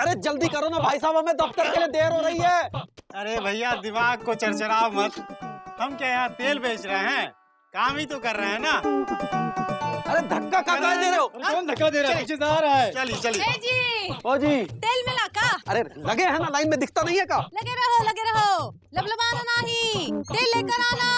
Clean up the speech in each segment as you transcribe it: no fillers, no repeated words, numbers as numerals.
अरे जल्दी करो ना भाई साहब, हमें दफ्तर के लिए देर हो रही है। अरे भैया दिमाग को चरचराओ मत, हम क्या यहाँ तेल बेच रहे हैं, काम ही तो कर रहे हैं ना। अरे धक्का कहाँ दे रहे हो? कौन धक्का दे रहा है? पीछे से आ रहा है। चलिए चलिए। जी ओ जी तेल मिला का? अरे लगे हैं ना, लाइन में दिखता नहीं है का? लगे रहो, लबलबाना नहीं, तेल लेकर आना।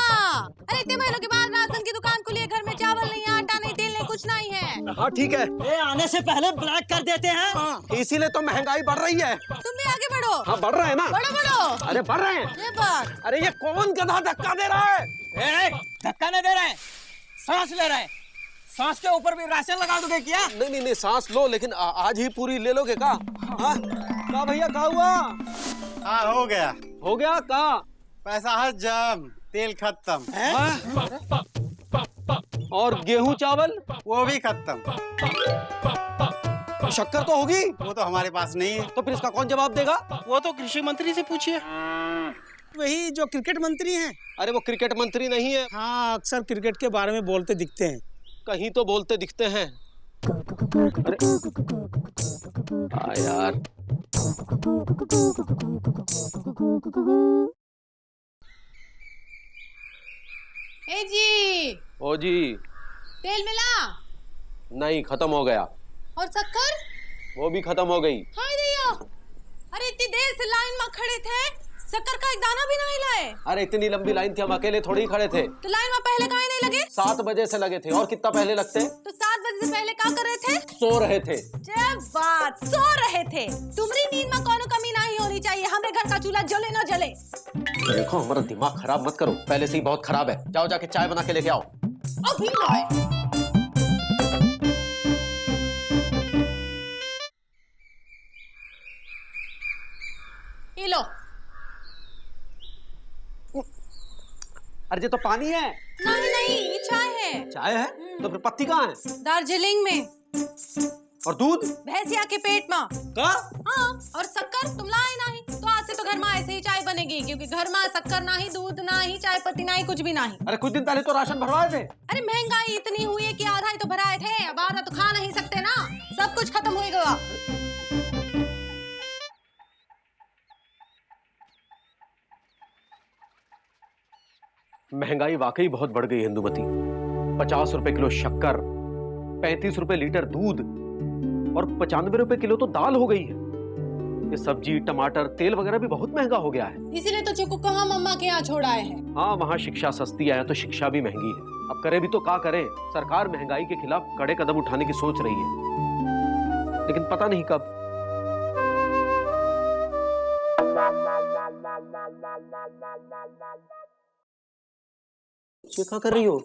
अरे इतने महीनों के बाद राशन की दुकान खुली है, घर में चावल नहीं, आटा नहीं, तेल नहीं, कुछ नहीं है। हाँ ठीक है। ये आने से पहले ब्लैक कर देते हैं। इसीलिए तो महंगाई बढ़ रही है। तुम भी आगे बढ़ो। हाँ बढ़ रहे हैं ना। बढ़ो। अरे बढ़ रहे हैं। ये बात। अरे ये कौन गधा धक्का दे रहा है? धक्का नहीं दे रहे हैं, सांस ले रहे हैं। सांस के ऊपर भी राशन लगा दोगे क्या? नहीं सांस लो, लेकिन आज ही पूरी ले लोगे का? हाँ का भैया का हुआ? हाँ हो गया। हो गया का? पैसा हजम, तेल खत्म। और गेहूं चावल? वो भी खत्म। शक्कर तो होगी? वो तो हमारे पास नहीं है। तो फिर इसका कौन जवाब देगा? वो तो कृषि मंत्री से पूछिए, वही जो क्रिकेट मंत्री हैं। अरे वो क्रिकेट मंत्री नहीं है। हाँ अक्सर क्रिकेट के बारे में बोलते दिखते हैं। कहीं तो बोलते दिखते हैं। अरे यार ए जी ओ जी तेल मिला? नहीं, खत्म हो गया। और शक्कर? वो भी खत्म हो गई। हाय दैया, अरे इतनी देर से लाइन में खड़े थे, शक्कर का एक दाना भी नहीं लाए। अरे इतनी लंबी लाइन थी, हम अकेले थोड़ी ही खड़े थे। तो लाइन में पहले काहे नहीं लगे? 7 बजे से लगे थे। और कितना पहले लगते? तो 7 बजे से पहले क्या कर रहे थे? सो रहे थे। जब बात सो रहे थे, तुम्हारी नींद में कोनो कमी नहीं होनी चाहिए। हमारे घर का चूल्हा जले न जले। देखो हमारा दिमाग खराब मत करो, पहले से ही बहुत खराब है। जाओ जाके चाय बना के लेके आओ। अभी लाए। ये लो। अरे ये तो पानी है। नहीं ये चाय है। चाय है? तो फिर पत्ती कहाँ है? दार्जिलिंग में। और दूध? भैंसिया के पेट में। का? हाँ, और शक्कर तुम लाए नहीं, तो आज से तो घर में ऐसे ही चाय बनेगी, क्योंकि घर में शक्कर नहीं, दूध नहीं, चाय पत्ती नहीं, कुछ भी नहीं। अरे कुछ दिन पहले तो राशन भरवाए थे। अरे महंगाई इतनी हुई है कि आधा ही तो भराए थे, अब आधा तो खा नहीं सकते ना, सब कुछ खत्म हो गया। महंगाई वाकई बहुत बढ़ गई हिंदुमती। 50 रुपए किलो शक्कर, 35 रुपए लीटर दूध और 95 रुपए किलो तो दाल हो गई है। ये सब्जी, टमाटर, तेल वगैरह भी बहुत महंगा हो गया है। इसीलिए तो चुकू कहाँ मम्मा के यहाँ छोड़ आए हैं। हाँ, वहाँ शिक्षा सस्ती है तो शिक्षा भी महंगी है। अब करे भी तो क्या करे, सरकार महंगाई के खिलाफ कड़े कदम उठाने की सोच रही है, लेकिन पता नहीं कब। ये क्या कर रही हो?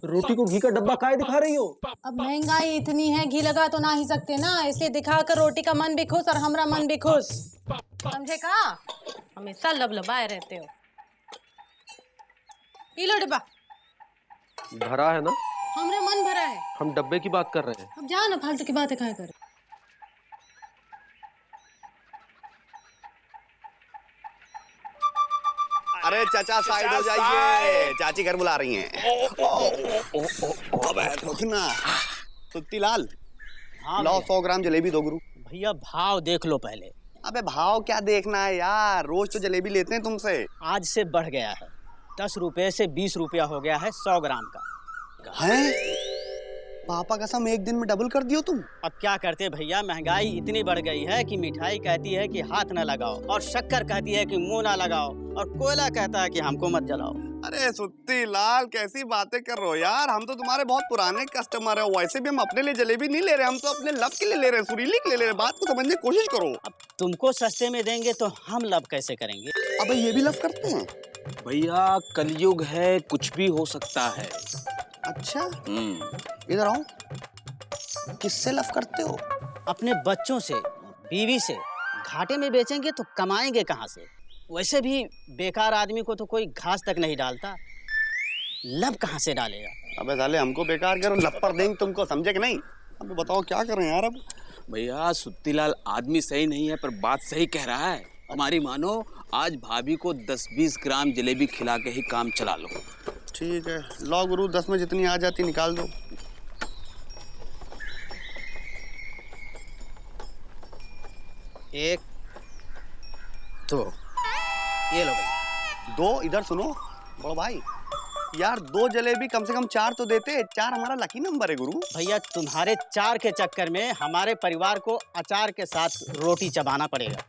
रोटी को घी का डब्बा काहे दिखा रही हो? अब महंगाई इतनी है, घी लगा तो ना ही सकते ना, इसलिए दिखाकर रोटी का मन भी खुश और हमारा मन भी खुश, समझे का? हमेशा लबलबाए रहते हो। ये लो डब्बा। भरा है ना? हमारा मन भरा है। हम डब्बे की बात कर रहे हैं। अब जाओ ना, फालतू की बातें काहे कर। अरे चाचा साइड हो जाइए, चाची घर बुला रही हैं। अबे रुकना। सुत्ती लाल, हाँ लो 100 ग्राम जलेबी दो गुरु। भैया भाव देख लो पहले। अबे भाव क्या देखना है यार, रोज तो जलेबी लेते हैं तुमसे। आज से बढ़ गया है, 10 रुपए से 20 रुपया हो गया है 100 ग्राम का। हैं? पापा कसम, एक दिन में डबल कर दियो तुम। अब क्या करते भैया, महंगाई इतनी बढ़ गई है कि मिठाई कहती है कि हाथ न लगाओ, और शक्कर कहती है कि मुंह ना लगाओ, और कोयला कहता है कि हमको मत जलाओ। अरे सुत्ती लाल, कैसी बातें कर रहे हो यार, हम तो तुम्हारे बहुत पुराने कस्टमर है। वैसे भी हम अपने लिए जलेबी नहीं ले रहे, हम तो अपने लब के लिए ले रहे हैं, सुरीली के लिए ले रहे हैं। बात को समझने की कोशिश करो। अब तुमको सस्ते में देंगे तो हम लब कैसे करेंगे? अबे ये भी लब करते हैं? भैया कलयुग है, कुछ भी हो सकता है। अच्छा, इधर आओ। किससे लव करते हो? अपने बच्चों से, बीवी से। घाटे में बेचेंगे तो कमाएंगे कहाँ से? वैसे भी बेकार आदमी को तो कोई घास तक नहीं डालता, लब कहाँ से डालेगा? अबे साले, हमको बेकार करो, लब पर देंगे तुमको, समझे कि नहीं? अबे बताओ क्या करें यार अब? भैया सुत्तीलाल आदमी सही नहीं है, पर बात सही कह रहा है। हमारी मानो, आज भाभी को 10-20 ग्राम जलेबी खिला के ही काम चला लो। ठीक है, लो गुरु, 10 में जितनी आ जाती निकाल दो। 1 2 ये लो भाई। 2 इधर सुनो बड़ो भाई, यार 2 जलेबी कम से कम 4 तो देते। 4 हमारा लकी नंबर है गुरु। भैया तुम्हारे 4 के चक्कर में हमारे परिवार को अचार के साथ रोटी चबाना पड़ेगा।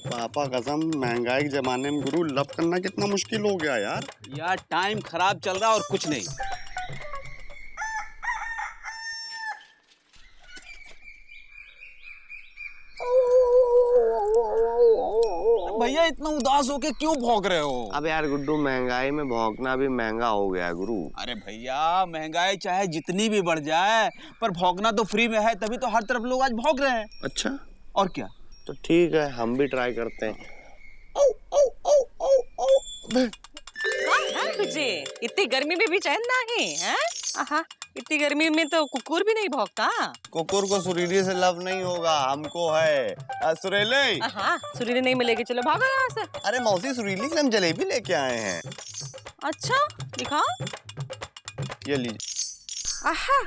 पापा कसम, महंगाई के जमाने में गुरु लव करना कितना मुश्किल हो गया यार। यार टाइम खराब चल रहा है और कुछ नहीं। भैया इतना उदास होके क्यों भौंक रहे हो? अब यार गुड्डू, महंगाई में भौंकना भी महंगा हो गया है गुरु। अरे भैया महंगाई चाहे जितनी भी बढ़ जाए पर भौंकना तो फ्री में है, तभी तो हर तरफ लोग आज भौंक रहे हैं। अच्छा, और क्या? तो ठीक है, हम भी ट्राई करते हैं। तुझे इतनी गर्मी में भी चैन नहीं है? आहा, इतनी गर्मी में तो कुकुर भी नहीं भौंकता। कुकुर को सुरीली से लव नहीं होगा, हमको है सुरीली। आहा, सुरीली नहीं मिलेगी, चलो भागो यहाँ से। अरे मौसी, सुरीली के लिए हम जलेबी लेके आए हैं। अच्छा दिखाओ। ये लीजिए। आहा,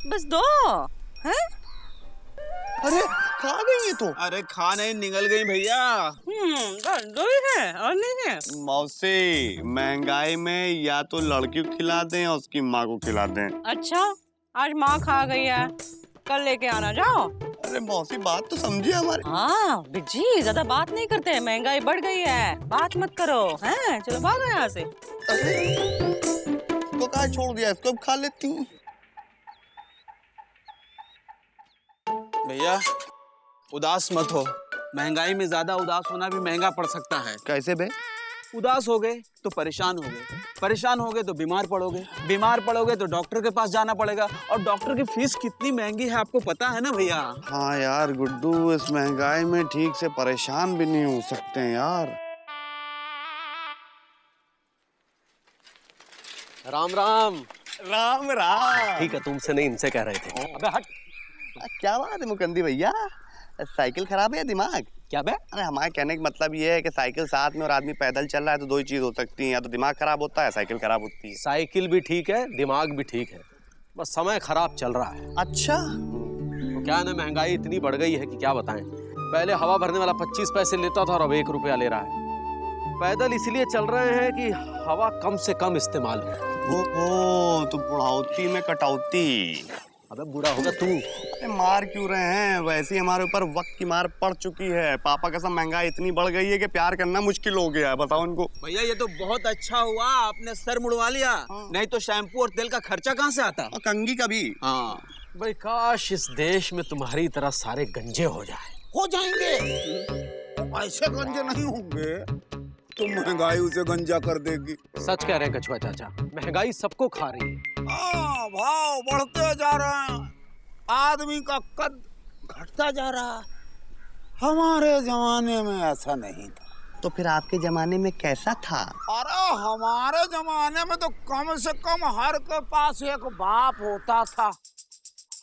बस 2 हैं? अरे खा गई ये तो। अरे खा नहीं, निगल गई भैया। बस 2 ही है और नहीं है। मौसी, महंगाई में या तो लड़की को खिला दें या उसकी माँ को खिला दें। अच्छा, आज माँ खा गई है, कल लेके आना जाओ। अरे मौसी, बात तो समझिए हमारी। हाँ बिजी, ज्यादा बात नहीं करते हैं, महंगाई बढ़ गई है, बात मत करो। हैं, चलो भागो यहाँ से। इसको कहाँ छोड़ दिया, इसको अब खा लेती हूँ। भैया उदास मत हो, महंगाई में ज्यादा उदास होना भी महंगा पड़ सकता है। कैसे बे? उदास हो गए तो परेशान हो गए, परेशान हो गए तो बीमार पड़ोगे, बीमार पड़ोगे तो डॉक्टर के पास जाना पड़ेगा, और डॉक्टर की फीस कितनी महंगी है आपको पता है ना भैया? हाँ यार गुड्डू, इस महंगाई में ठीक से परेशान भी नहीं हो सकते हैं यार। राम राम। राम राम। ठीक है, तुमसे नहीं इनसे कह रहे थे। अबे हट। क्या बात है मुकंदी भैया, साइकिल खराब है या दिमाग? क्या बे? अरे हमारे कहने का मतलब ये है कि साइकिल साथ में और आदमी पैदल चल रहा है तो 2 ही चीज हो सकती है, या तो दिमाग खराब होता है, साइकिल खराब होती है। साइकिल भी ठीक है, दिमाग भी ठीक है, बस समय खराब चल रहा है। अच्छा, तो क्या है ना, महंगाई इतनी बढ़ गई है कि क्या बताएं। पहले हवा भरने वाला 25 पैसे लेता था और अब 1 रुपया ले रहा है। पैदल इसलिए चल रहे हैं कि हवा कम से कम इस्तेमाल हो। ओहो, तो बुढ़ाउती में कटौती। अबे बूढ़ा होगा तू। अरे मार क्यों रहे हैं, वैसे ही हमारे ऊपर वक्त की मार पड़ चुकी है। पापा कसम, महंगाई इतनी बढ़ गई है कि प्यार करना मुश्किल हो गया है। बताओ उनको। भैया ये तो बहुत अच्छा हुआ आपने सर मुड़वा लिया, नहीं तो शैम्पू और तेल का खर्चा कहाँ से आता? और कंगी का भी। हाँ भाई काश इस देश में तुम्हारी तरह सारे गंजे हो जाए। हो जाएंगे, ऐसे गंजे नहीं होंगे तो महंगाई उसे गंजा कर देगी। सच कह रहे हैं कछुआ चाचा, महंगाई सबको खा रही है। भाव बढ़ते जा रहे हैं, आदमी का कद घटता जा रहा है। हमारे जमाने में ऐसा नहीं था। तो फिर आपके जमाने में कैसा था? अरे हमारे जमाने में तो कम से कम हर के पास एक बाप होता था।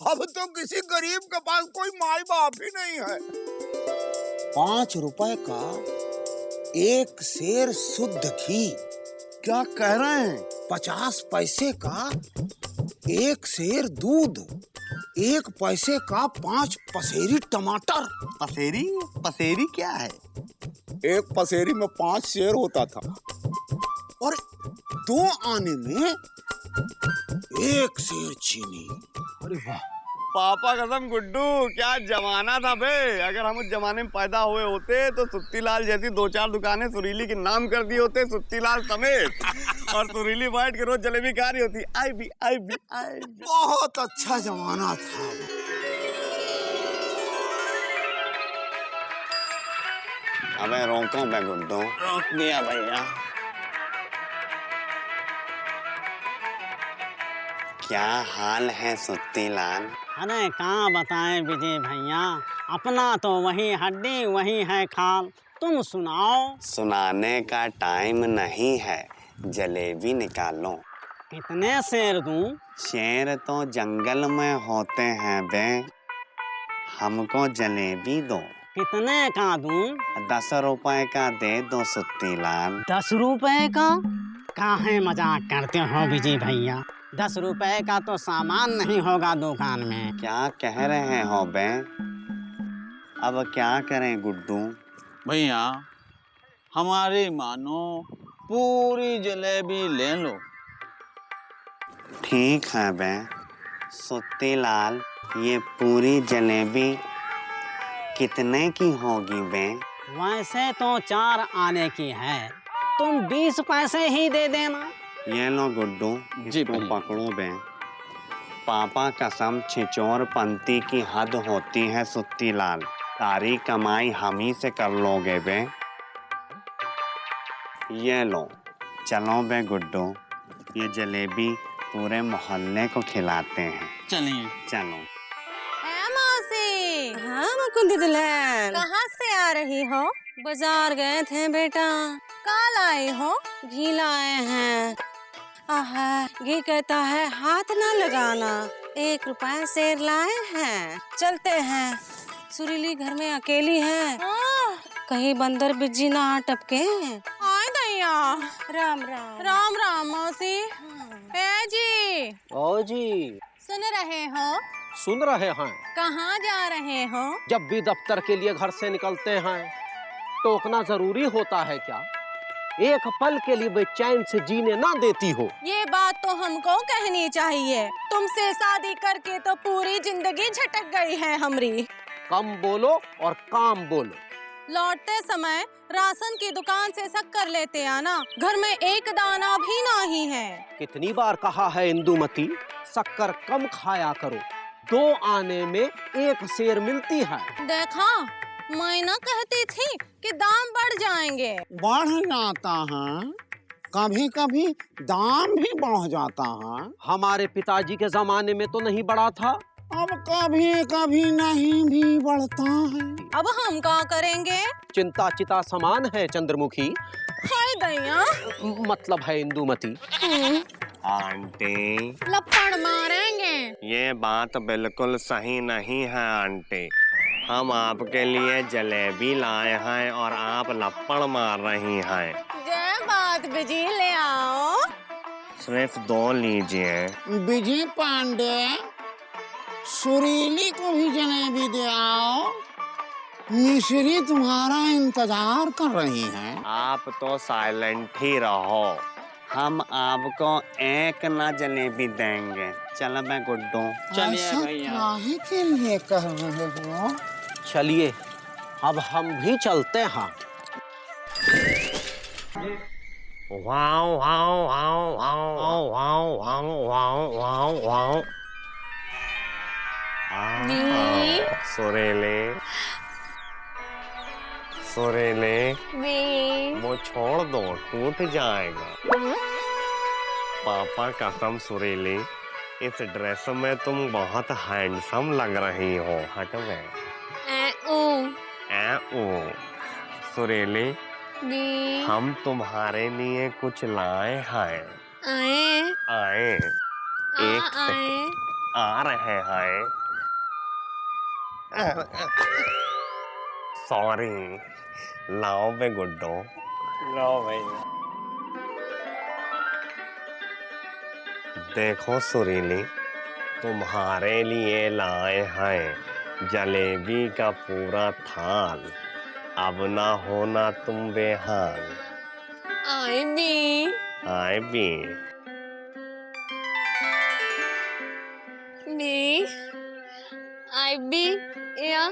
अब तो किसी गरीब के पास कोई माई बाप ही नहीं है। 5 रुपए का 1 सेर शुद्ध घी। क्या कह रहे हैं? 50 पैसे का 1 सेर दूध, 1 पैसे का 5 पसेरी टमाटर। पसेरी? पसेरी क्या है? 1 पसेरी में 5 सेर होता था, और 2 आने में 1 सेर चीनी। अरे वाह। पापा कसम गुड्डू, क्या जमाना था बे। अगर हम उस जमाने में पैदा हुए होते तो सुत्तीलाल जैसी 2-4 दुकानें सुरीली के नाम कर दिए होते, सुत्तीलाल समेत। और सुरीली बैठ के रोज जलेबी खा रही होती। आई भी। बहुत अच्छा जमाना था। अबे रोको मैं गुड्डू। रोक दिया भैया। क्या हाल है सुत्तीलाल? अरे कहाँ बताएं विजय भैया, अपना तो वही हड्डी वही है खाल। तुम सुनाओ। सुनाने का टाइम नहीं है, जलेबी निकालो। कितने शेर दूं? शेर तो जंगल में होते हैं बे। हमको जलेबी दो। कितने का दूं? 10 रुपए का दे दो सुत्तीलाल। 10 रुपए का? काहे मजाक करते हो विजय भैया, 10 रुपए का तो सामान नहीं होगा दुकान में। क्या कह रहे हो बे? अब क्या करें गुड्डू? भैया हमारी मानो पूरी जलेबी ले लो। ठीक है बे सुत्तीलाल, ये पूरी जलेबी कितने की होगी बे? वैसे तो 4 आने की है, तुम 20 पैसे ही दे देना। ये लो गुड्डू, जी इसको भैया। पकड़ो बे। पापा कसम छिचोर पंती की हद होती है सुत्तीलाल, सारी कमाई हम ही से कर लोगे बे। ये लो, चलो बे गुड्डू, ये जलेबी पूरे मोहल्ले को खिलाते हैं। चलिए। चलो। है मौसी, हाँ मुकुंदी दुल्हन, कहाँ से आ रही हो? बाजार गए थे बेटा, कल आई हो? घी लाए हैं। आहा, घी कहता है हाथ ना लगाना, 1 रुपया शेर लाए हैं। चलते हैं, सुरीली घर में अकेली है, कहीं बंदर बिज्जी ना आ टपके। आय दैया, राम राम। राम राम मौसी। ए जी, ओ जी, सुन रहे हो? सुन रहे हैं। कहाँ जा रहे हो? जब भी दफ्तर के लिए घर से निकलते हैं, टोकना जरूरी होता है क्या? एक पल के लिए बेचैन से जीने ना देती हो। ये बात तो हमको कहनी चाहिए, तुमसे शादी करके तो पूरी जिंदगी झटक गई है हमारी। कम बोलो और काम बोलो। लौटते समय राशन की दुकान से शक्कर लेते आना, घर में एक दाना भी नहीं है। कितनी बार कहा है इंदुमती, शक्कर कम खाया करो, 2 आने में 1 शेर मिलती है। देखा, मैं ना कहती थी कि दाम बढ़ जाएंगे। बढ़ जाता है, कभी कभी दाम भी बढ़ जाता है। हमारे पिताजी के जमाने में तो नहीं बढ़ा था। अब कभी कभी नहीं भी बढ़ता है। अब हम क्या करेंगे? चिंता चिता समान है चंद्रमुखी, हाय दैया, मतलब है इंदुमती। आंटी, लपड़ मारेंगे। ये बात बिल्कुल सही नहीं है आंटी। हम आपके लिए जलेबी लाए हैं और आप लपड़ मार रही हैं। जय बात बिजी, ले आओ। सिर्फ 2 लीजिए। विजय पांडे, सुरीली को भी जलेबी दे आओ, मिश्री तुम्हारा इंतजार कर रही है। आप तो साइलेंट ही रहो, हम आपको 1 ना जलेबी देंगे। चलो मैं गुड्डू। चलिए ऐसा भैया। काहे के लिए कह रहे हो? चलिए, अब हम भी चलते हैं। Wow wow wow wow wow wow wow wow wow. सुरीली, सुरीली, वो छोड़ दो, टूट जाएगा। पापा कसम सुरीली, इस ड्रेस में तुम बहुत हैंडसम लग रही हो। हट में सुरीली, हम तुम्हारे लिए कुछ लाए हैं। आए एक सेकंड, आ रहे हैं। सॉरी, लाओ बे गुड्डो। लाओ भैया। देखो सुरीली, तुम्हारे लिए लाए हैं जलेबी का पूरा थाल। अब ना होना तुम बेहाल। आई भी, आए भी। आई भी, या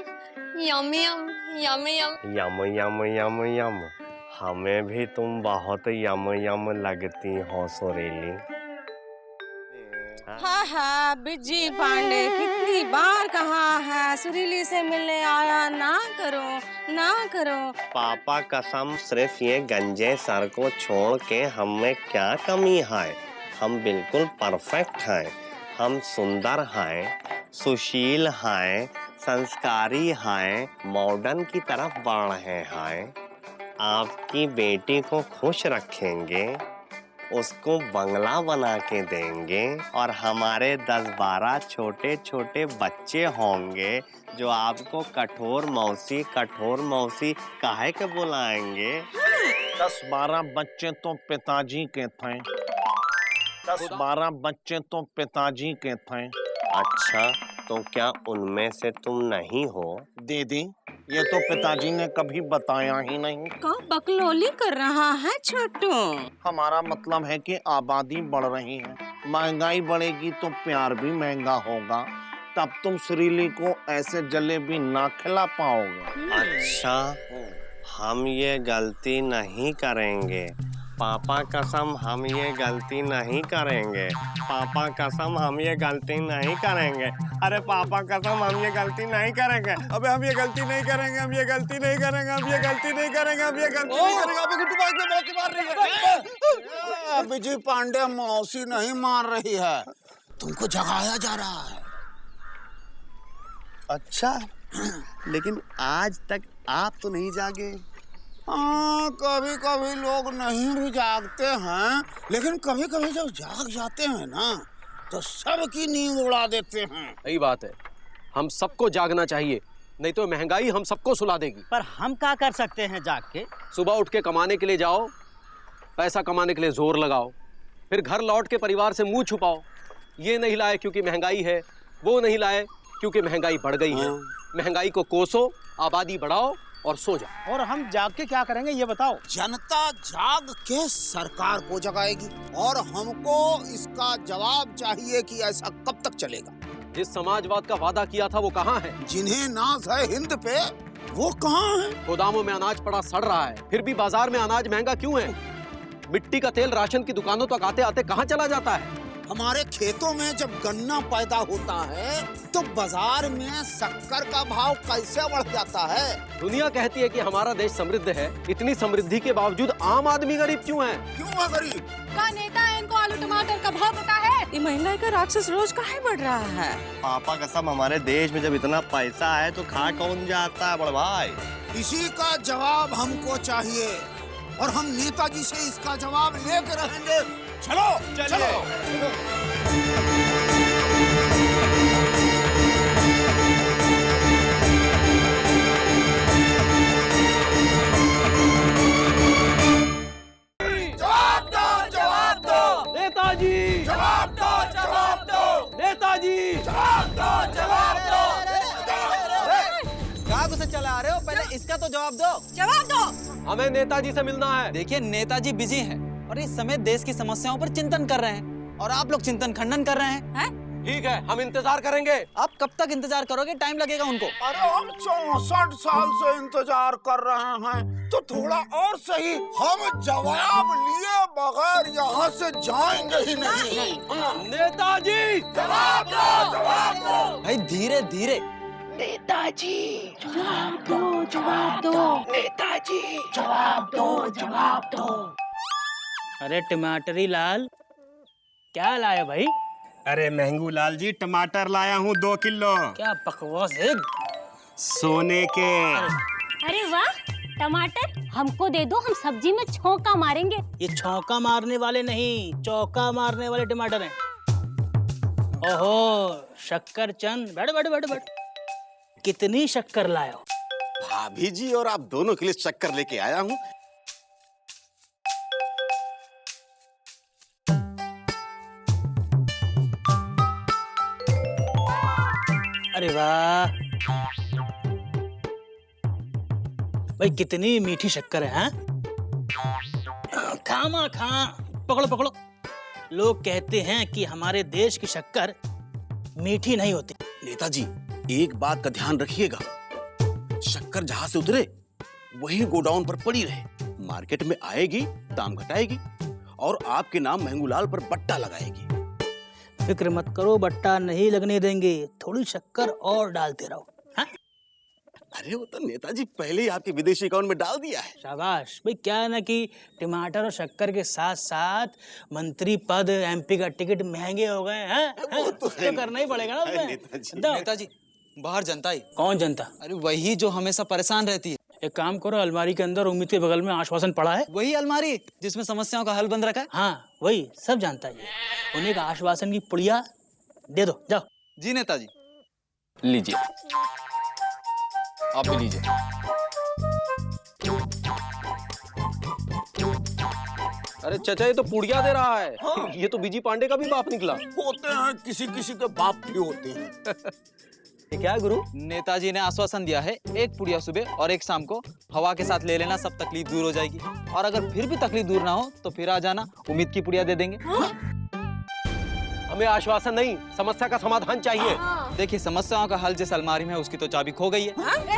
यम यम यम यम। यम यम यम यम, हमें भी तुम बहुत यम यम लगती हो सुरीली। हाँ हाँ बिज्जी पांडे, कितनी बार कहा है सुरीली से मिलने आया ना करो, ना करो। पापा कसम, सिर्फ ये गंजे सर को छोड़ के हम में क्या कमी है? हम बिल्कुल परफेक्ट हैं। हम सुंदर हैं, सुशील हैं, संस्कारी हैं, मॉडर्न की तरफ बढ़ रहे हैं। आपकी बेटी को खुश रखेंगे, उसको बंगला बना के देंगे और हमारे 10-12 छोटे छोटे बच्चे होंगे जो आपको कठोर मौसी काहे के बुलाएंगे। 10-12 बच्चे तो पिताजी के थे। 10-12 बच्चे तो पिताजी के थे। अच्छा, तो क्या उनमें से तुम नहीं हो? दीदी, ये तो पिताजी ने कभी बताया ही नहीं। का बकलोली कर रहा है छोटू? हमारा मतलब है कि आबादी बढ़ रही है, महंगाई बढ़ेगी तो प्यार भी महंगा होगा, तब तुम सुरीली को ऐसे जलेबी ना खिला पाओगे। अच्छा, हम ये गलती नहीं करेंगे। पापा कसम हम ये गलती नहीं करेंगे। पापा कसम हम ये गलती नहीं करेंगे। अरे पापा कसम हम ये गलती नहीं करेंगे। अबे हम ये गलती नहीं करेंगे, हम ये गलती नहीं करेंगे, हम ये गलती नहीं करेंगे, हम ये गलती नहीं करेंगे। अबे गुड्डू भाई को मौके मार रही है। विजय पांडे मौसी नहीं मार रही है, तुमको जगाया जा रहा है। अच्छा, लेकिन आज तक आप तो नहीं जागे। हाँ, कभी कभी लोग नहीं भी जागते हैं, लेकिन कभी कभी जब जाग जाते हैं ना तो सबकी नींद उड़ा देते हैं। सही बात है, हम सबको जागना चाहिए, नहीं तो महंगाई हम सबको सुला देगी। पर हम क्या कर सकते हैं जाग के? सुबह उठ के कमाने के लिए जाओ, पैसा कमाने के लिए जोर लगाओ, फिर घर लौट के परिवार से मुंह छुपाओ। ये नहीं लाए क्योंकि महंगाई है, वो नहीं लाए क्योंकि महंगाई बढ़ गई है। महंगाई को कोसो, आबादी बढ़ाओ और सो जाओ। और हम जाग के क्या करेंगे ये बताओ। जनता जाग के सरकार को जगाएगी और हमको इसका जवाब चाहिए कि ऐसा कब तक चलेगा। जिस समाजवाद का वादा किया था वो कहाँ है? जिन्हें नाज है हिंद पे वो कहाँ है? गोदामों में अनाज पड़ा सड़ रहा है, फिर भी बाजार में अनाज महंगा क्यों है? मिट्टी का तेल राशन की दुकानों तक आते आते कहाँ चला जाता है? हमारे खेतों में जब गन्ना पैदा होता है तो बाजार में शक्कर का भाव कैसे बढ़ जाता है? दुनिया कहती है कि हमारा देश समृद्ध है, इतनी समृद्धि के बावजूद आम आदमी गरीब क्यों है? क्यों है गरीब? का नेता है इनको आलू टमाटर का भाव पता है? ये महंगाई का राक्षस रोज काहे बढ़ रहा है? पापा कसम हमारे देश में जब इतना पैसा है तो खा कौन जाता है बड़े भाई? इसी का जवाब हमको चाहिए और हम नेताजी से इसका जवाब लेकर रहेंगे। चलो चलो। जवाब दो, जवाब दो। नेताजी जवाब दो, जवाब दो। नेताजी जवाब दो, जवाब दो। कहाँ गुस्से चला आ रहे हो? पहले इसका तो जवाब दो। जवाब दो। हमें नेताजी से मिलना है। देखिए, नेताजी बिजी हैं और इस समय देश की समस्याओं पर चिंतन कर रहे हैं और आप लोग चिंतन खंडन कर रहे हैं। ठीक है, हम इंतजार करेंगे। आप कब तक इंतजार करोगे? टाइम लगेगा उनको। अरे हम 64 साल से इंतजार कर रहे हैं तो थोड़ा और सही। हम जवाब लिए बगैर यहाँ से जाएंगे ही नहीं। नेताजी जवाब दो, जवाब दो। भाई धीरे धीरे। नेताजी जवाब दो, जवाब दो। नेताजी जवाब दो, जवाब दो। अरे टमाटरी लाल, क्या लाए भाई? अरे महंगू लाल जी, टमाटर लाया हूँ 2 किलो क्या बकवास है? सोने के। अरे वाह, टमाटर हमको दे दो, हम सब्जी में छौंका मारेंगे। ये छौंका मारने वाले नहीं, चौका मारने वाले टमाटर हैं। ओहो, शक्कर चंद, बैठ बैठ बैठ बैठ। कितनी शक्कर लाए हो? भाभी जी और आप दोनों के लिए शक्कर लेके आया हूँ। अरे वाह भाई, कितनी मीठी शक्कर है। हाँ? खामा खा, पकड़ो पकड़ो। लोग कहते हैं कि हमारे देश की शक्कर मीठी नहीं होती। नेताजी, एक बात का ध्यान रखिएगा, शक्कर जहां से उतरे वही गोडाउन पर पड़ी रहे। मार्केट में आएगी, दाम घटाएगी और आपके नाम महंगूलाल पर बट्टा लगाएगी। फिक्र मत करो, बट्टा नहीं लगने देंगे। थोड़ी शक्कर और डालते रहो। हाँ? अरे वो तो नेताजी पहले ही आपके विदेशी अकाउंट में डाल दिया है। शाबाश भाई। क्या है ना कि टमाटर और शक्कर के साथ साथ मंत्री पद, एमपी का टिकट महंगे हो गए हैं। वो तो है, करना ही पड़ेगा ना उसमें। नेताजी। दो। नेताजी, बाहर जनता ही। कौन जनता? अरे वही जो हमेशा परेशान रहती है। एक काम करो, अलमारी के अंदर उम्मीद के बगल में आश्वासन पड़ा है। वही अलमारी जिसमें समस्याओं का हल बंद रखा है। हाँ वही, सब जानता है। उन्हीं का आश्वासन की पुड़िया दे दो, जाओ। जी नेताजी। लीजिए, आप भी लीजिए। अरे चाचा, ये तो पुड़िया दे रहा है। ये तो बीजी पांडे का भी बाप निकला। होते हैं, किसी किसी के बाप भी होते हैं। ये क्या है गुरु? नेताजी ने आश्वासन दिया है, एक पुड़िया सुबह और एक शाम को हवा के साथ ले लेना, सब तकलीफ दूर हो जाएगी। और अगर फिर भी तकलीफ दूर ना हो तो फिर आ जाना, उम्मीद की पुड़िया दे देंगे। हमें आश्वासन नहीं, समस्या का समाधान चाहिए। देखिए, समस्याओं का हल जिस अलमारी में है उसकी तो चाबी खो गई है।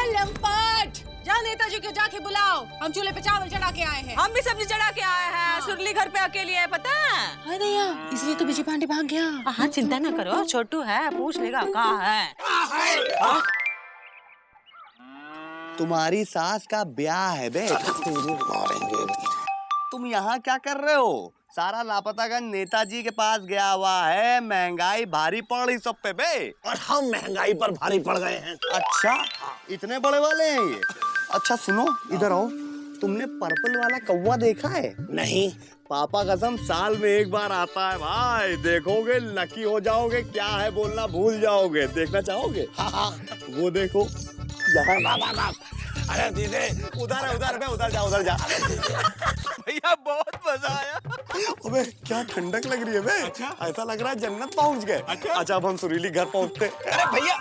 लंपट, जा नेताजी को जाके बुलाओ, हम चूल्हे पे चावल चढ़ा के आए हैं। हम भी सब्जी चढ़ा के आए हैं। सुरली घर पे अकेली है, पता है? हाय भैया, इसलिए तो बिजी पांडे भाग गया। हाँ, चिंता ना करो, छोटू है, पूछ लेगा कहाँ है। तुम्हारी सास का ब्याह है बे। तुम यहाँ क्या कर रहे हो? सारा लापतागंज नेताजी के पास गया हुआ है, महंगाई भारी पड़ रही सब पे बे। और हम महंगाई पर भारी पड़ गए हैं। अच्छा, इतने बड़े वाले हैं ये? अच्छा सुनो, इधर आओ। तुमने पर्पल वाला कौवा देखा है? नहीं। पापा कसम साल में एक बार आता है भाई, देखोगे लकी हो जाओगे, क्या है बोलना भूल जाओगे। देखना चाहोगे? हाँ। वो देखो यहाँ। अरे दीदी, उधर है, उधर बे, उधर जा, उधर जा। भैया बहुत मजा आया। अबे क्या ठंडक लग रही है बे। अच्छा? ऐसा लग रहा है जन्नत पहुंच गए। अच्छा अब हम सुरीली घर पहुंचते। अरे भैया,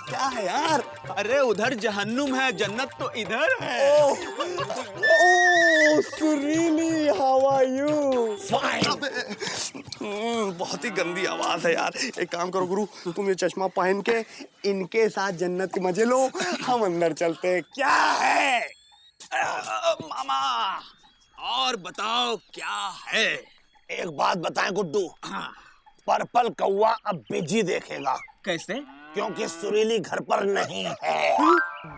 क्या है यार? अरे उधर जहन्नुम है, जन्नत तो इधर है। ओह सुरीली, हाउ आर यू? फाइन। बहुत ही गंदी आवाज है यार। एक काम करो गुरु, तुम ये चश्मा पहन के इनके साथ जन्नत के मजे लो, हम अंदर चलते हैं। क्या है? मामा, और बताओ क्या है? एक बात बताएं गुड्डू, पर्पल कौवा अब बिजी देखेगा। कैसे? क्योंकि सुरीली घर पर नहीं है।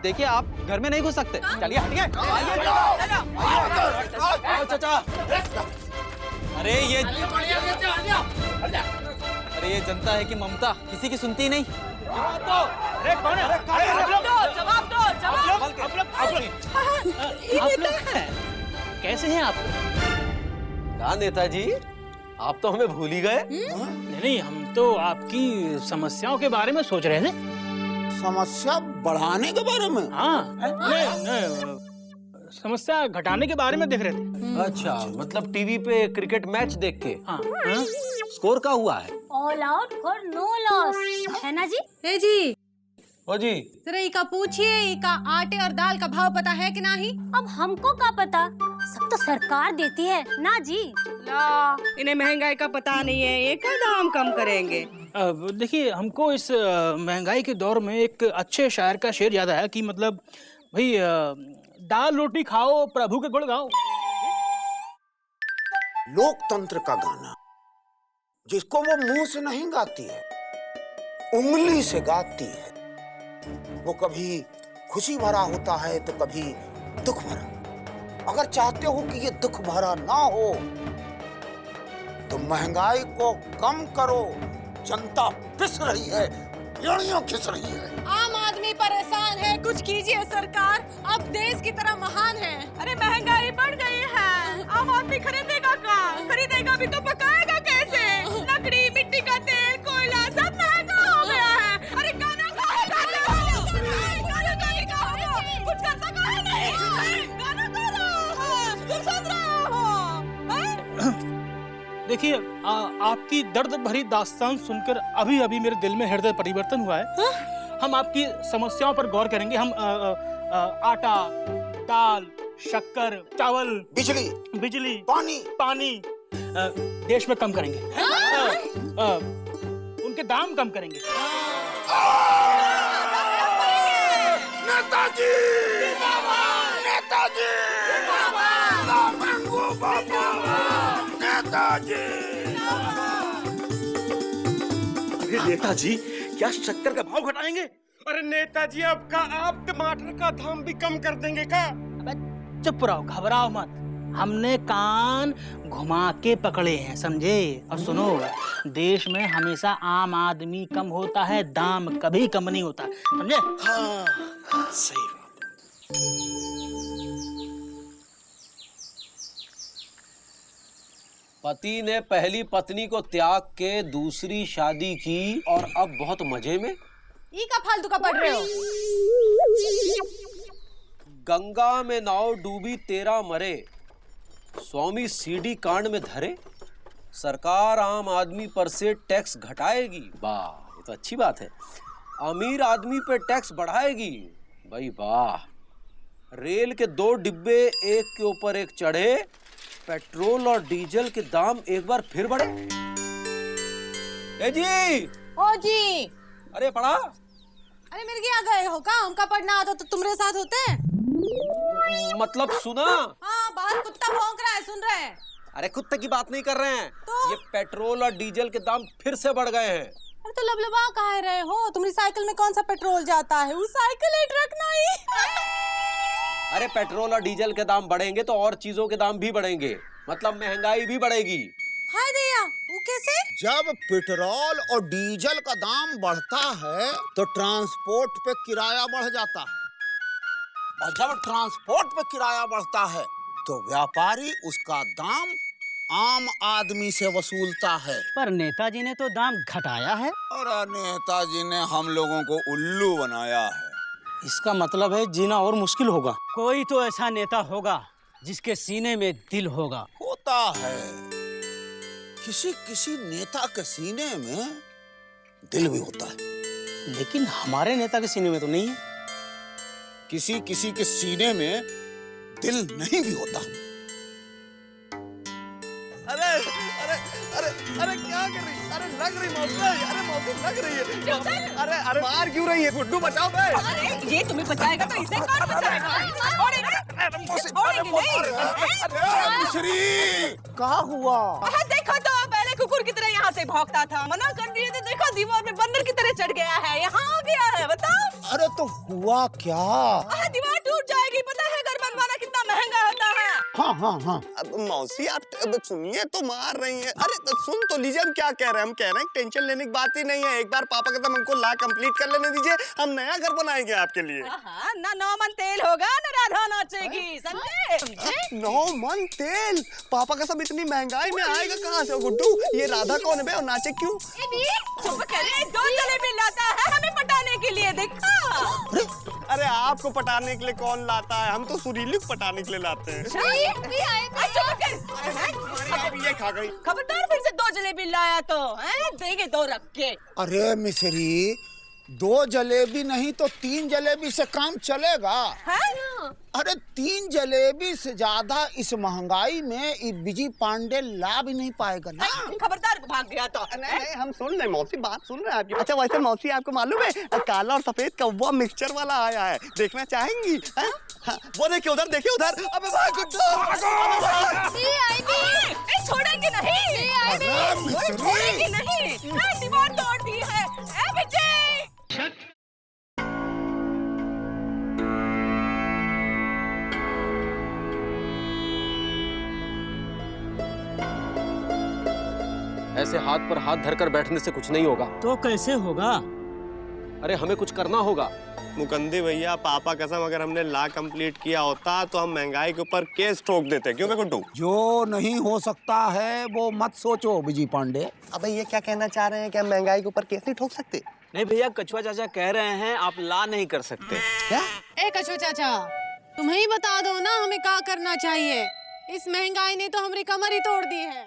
देखिए, आप घर में नहीं घुस सकते। चलिए हटिए। चाचा, अरे ये जनता है कि ममता, किसी की सुनती ही नहीं। अरे कौन है? जवाब दो। कैसे हैं आप? क्या नेताजी, आप तो हमें भूल ही गए। नहीं, हम तो आपकी समस्याओं के बारे में सोच रहे थे। समस्या बढ़ाने के बारे में? हाँ, नहीं, समस्या घटाने के बारे में देख रहे थे। अच्छा, मतलब टीवी पे क्रिकेट मैच देख के। हाँ। स्कोर का हुआ है? All out for no loss, है ना जी? ए जी, ओ जी, जरा इका पूछिए, इका आटे और दाल का भाव पता है कि नहीं? अब हमको क्या पता, सब तो सरकार देती है ना जी। ला, इन्हें महंगाई का पता नहीं है, ये क्या दाम कम करेंगे। देखिए, हमको इस महंगाई के दौर में एक अच्छे शायर का शेर याद आया कि मतलब भाई, दाल रोटी खाओ, प्रभु के गुण गाओ। लोकतंत्र का गाना जिसको वो मुंह से नहीं गाती है, उंगली से गाती है। वो कभी खुशी भरा होता है तो कभी दुख भरा। अगर चाहते हो कि ये दुख भरा ना हो तो महंगाई को कम करो। जनता पिस रही है, एड़ियां खिस रही है। आम आदमी परेशान है, कुछ कीजिए सरकार, अब देश की तरह महान है। अरे महंगाई बढ़ गई है, आम आदमी खरीदेगा क्या? खरीदेगा भी तो पकाएगा कैसे? लकड़ी, मिट्टी का तेल, कोयला सब महंगा हो गया है। अरे गाना कुछ करता कहाँ नहीं? गाना तुम सुन रहे हो? देखिए, आपकी दर्द भरी दास्तान सुनकर अभी अभी मेरे दिल में हृदय परिवर्तन हुआ है। हम आपकी समस्याओं पर गौर करेंगे। हम आटा, दाल, शक्कर, चावल, बिजली, पानी देश में कम करेंगे। उनके दाम कम करेंगे। नेताजी! नेताजी! नेताजी! अरे नेताजी, क्या शक्कर का भाव घटाएंगे? अरे नेताजी, अब का आप टमाटर का दाम भी कम कर देंगे क्या? चुप रहो, घबराओ मत। हमने कान घुमा के पकड़े हैं, समझे? और सुनो, देश में हमेशा आम आदमी कम होता है, दाम कभी कम नहीं होता, समझे? हाँ, सही बात। पति ने पहली पत्नी को त्याग के दूसरी शादी की और अब बहुत मजे में। ई का फालतू का पढ़ रहे हो? गंगा में नाव डूबी तेरा मरे, स्वामी सीडी कांड में धरे, सरकार आम आदमी पर से टैक्स घटाएगी। वाह, ये तो अच्छी बात है। अमीर आदमी पे टैक्स बढ़ाएगी? भाई वाह। रेल के 2 डिब्बे एक के ऊपर एक चढ़े, पेट्रोल और डीजल के दाम एक बार फिर बढ़े। ए जी। ओ जी। अरे पढ़ा? अरे मिल गया गए हो का? हमका पढ़ना आता तो तुम्हारे साथ होते? मतलब सुना? हाँ, बाहर कुत्ता भौंक रहा है, सुन रहे हैं? अरे कुत्ते की बात नहीं कर रहे हैं तो? ये पेट्रोल और डीजल के दाम फिर से बढ़ गए हैं। अरे तो लबलबा कहाँ रहे हो? तुम्हारी साइकिल में कौन सा पेट्रोल जाता है? वो साइकिल है, ट्रक नहीं। अरे पेट्रोल और डीजल के दाम बढ़ेंगे तो और चीजों के दाम भी बढ़ेंगे, मतलब महंगाई भी बढ़ेगी। हाय दैया, वो कैसे? जब पेट्रोल और डीजल का दाम बढ़ता है तो ट्रांसपोर्ट पे किराया बढ़ जाता है, और जब ट्रांसपोर्ट पे किराया बढ़ता है तो व्यापारी उसका दाम आम आदमी से वसूलता है। पर नेताजी ने तो दाम घटाया है। और नेताजी ने हम लोगों को उल्लू बनाया है। इसका मतलब है जीना और मुश्किल होगा। कोई तो ऐसा नेता होगा जिसके सीने में दिल होगा। होता है, किसी किसी नेता के सीने में दिल भी होता है। लेकिन हमारे नेता के सीने में तो नहीं है। किसी किसी के सीने में दिल नहीं भी होता। अरे अरे अरे अरे क्या कर रही? अरे लग रही मौसी, अरे मौसी लग रही है। अरे अरे मार क्यों रही है? गुड्डू बचाओ बे। अरे ये तुम्हें बचाएगा तो इसे कौन बचाएगा? क्या हुआ? देखो तो पहले कुकुर की तरह यहाँ से भौंकता था, मना कर दिए तो देखो दीवार में बंदर की तरह चढ़ गया है, यहाँ आ गया है। बताओ। अरे तो हुआ क्या? दीवार टूट जाएगी। पता है घर बनवाना कितना महंगा होता है। हाँ हाँ हाँ। अब मौसी आप सुनिए तो मार रही हैं। अरे तो सुन तो लीजिए हम क्या कह रहे हैं। हम कह रहे हैं टेंशन लेने की बात ही नहीं है। एक बार पापा के साथ हमको ला कंप्लीट कर लेने दीजिए, हम नया घर बनाएंगे आपके लिए। ना 9 मन तेल होगा ना राधा नाचेगी, समझे? 9 मन तेल? पापा का सब इतनी महंगाई में आएगा कहाँ से गुड्डू? ये राधा कौन है बे और नाचे क्यों? चुप करे, 2 जलेबी लाता है हमें पटाने के लिए। देखा? अरे आपको पटाने के लिए कौन लाता है? हम तो सुरीली को पटाने के लिए लाते हैं। ये खा गई। खबरदार फिर से 2 जलेबी लाया तो देंगे 2 रख के। अरे मिसरी, 2 जलेबी नहीं तो 3 जलेबी से काम चलेगा। अरे 3 जलेबी से ज्यादा इस महंगाई में बिजी पांडे ला भी नहीं पाएगा ना। खबरदार भाग गया तो। नहीं हम सुन रहे, मौसी बात सुन रहे हैं आपकी। अच्छा वैसे मौसी आपको मालूम है काला और सफेद कौवा मिक्सचर वाला आया है, देखना चाहेंगी? वो देखिए उधर, देखिए उधर। अबे भाग गुड्डू, छोड़ेंगे नहीं, छोड़ेंगे नहीं। दीवार तोड़ दी है। ऐसे हाथ पर हाथ धरकर बैठने से कुछ नहीं होगा। तो कैसे होगा? अरे हमें कुछ करना होगा। मुकंदी भैया, पापा कसम अगर हमने ला कंप्लीट किया होता तो हम महंगाई के ऊपर केस ठोक देते। क्यों बे गुड्डू? जो नहीं हो सकता है वो मत सोचो बिजी पांडे। अबे ये क्या कहना चाह रहे हैं कि हम महंगाई के ऊपर केस नहीं ठोक सकते? नहीं भैया, कछुआ चाचा कह रहे हैं आप ला नहीं कर सकते। क्या? ए कछुआ चाचा, तुम्हें ही बता दो ना हमें क्या करना चाहिए। इस महंगाई ने तो हमारी कमर ही तोड़ दी है।